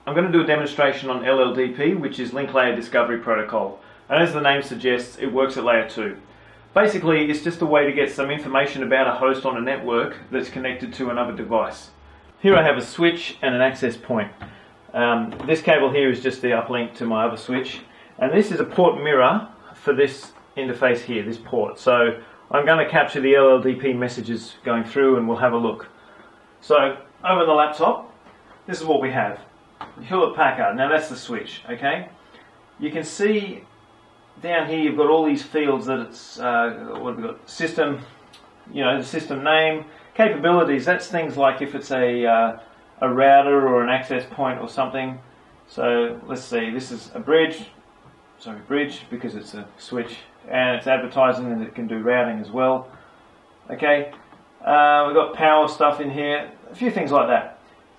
I'm going to do a demonstration on lldp, which is Link Layer Discovery Protocol. And as the name suggests, it works at layer 2. Basically, it's just a way to get some information about a host on a network that's connected to another device. Here I have a switch and an access point. This cable here is just the uplink to my other switch. And this is a port mirror for this interface here, this port. So I'm going to capture the lldp messages going through and we'll have a look. So over the laptop, this is what we have. Hewlett-Packard, now that's the switch, okay? You can see down here you've got all these fields that it's, what have we got? System, the system name. Capabilities, that's things like if it's a router or an access point or something. So let's see, this is a bridge because it's a switch, and it's advertising and it can do routing as well. Okay, we've got power stuff in here, a few things like that.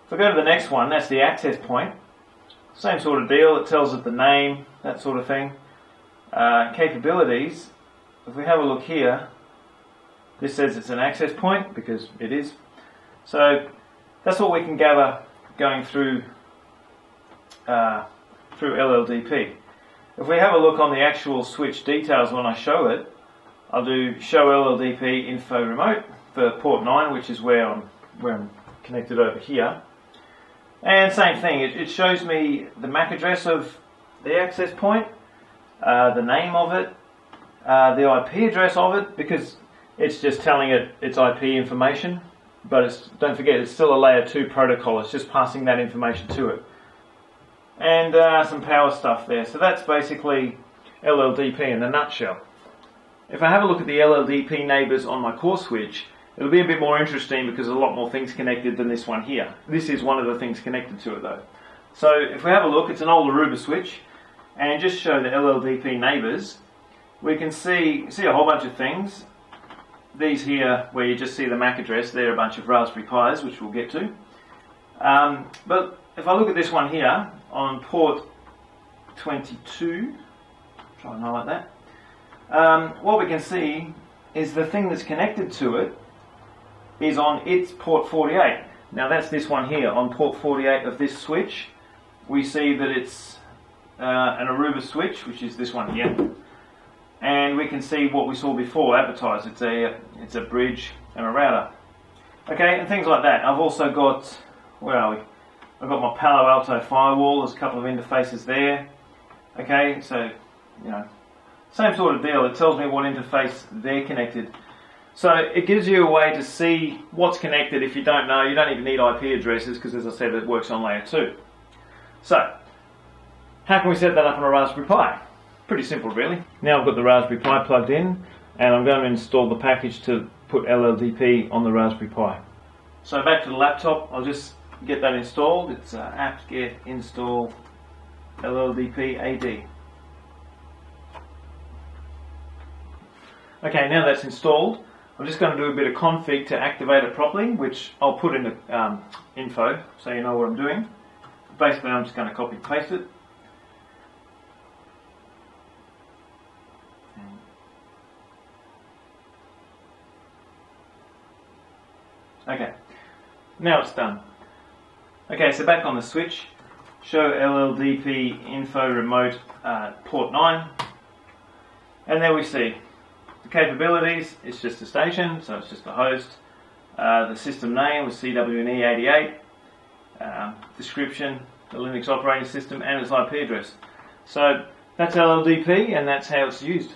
If I go to the next one, that's the access point. Same sort of deal, it tells it the name, that sort of thing. Capabilities, if we have a look here, this says it's an access point because it is. So that's what we can gather going through lldp. If we have a look on the actual switch details when I show it, I'll do show lldp info remote for port 9, which is where I'm connected over here. And same thing, it shows me the MAC address of the access point, the name of it, the IP address of it, because it's just telling it its IP information, but don't forget it's still a layer 2 protocol, it's just passing that information to it. And some power stuff there, so that's basically lldp in a nutshell. If I have a look at the lldp neighbours on my core switch, it'll be a bit more interesting because there's a lot more things connected than this one here. This is one of the things connected to it though. So if we have a look, it's an old Aruba switch, and just show the lldp neighbours, we can see a whole bunch of things. These here, where you just see the MAC address, they're a bunch of Raspberry Pis, which we'll get to. But if I look at this one here, on port 22, try and highlight that, what we can see is the thing that's connected to it is on its port 48. Now that's this one here, on port 48 of this switch. We see that it's an Aruba switch, which is this one here. And we can see what we saw before advertised. It's a bridge and a router. Okay, and things like that. I've also got, where are we? I've got my Palo Alto firewall. There's a couple of interfaces there. Okay, so same sort of deal. It tells me what interface they're connected. So it gives you a way to see what's connected. If you don't know, you don't even need IP addresses because, as I said, it works on layer 2. So how can we set that up on a Raspberry Pi? Pretty simple, really. Now I've got the Raspberry Pi plugged in, and I'm going to install the package to put lldp on the Raspberry Pi. So back to the laptop, I'll just get that installed. It's apt-get install lldpad. Okay, now that's installed, I'm just going to do a bit of config to activate it properly, which I'll put in the info so you know what I'm doing. Basically, I'm just going to copy and paste it. Okay, now it's done. Okay, so back on the switch, show lldp info remote port 9, and there we see the capabilities. It's just a station, so it's just a host. The system name was CWNE88, description, the Linux operating system, and its IP address. So that's lldp, and that's how it's used.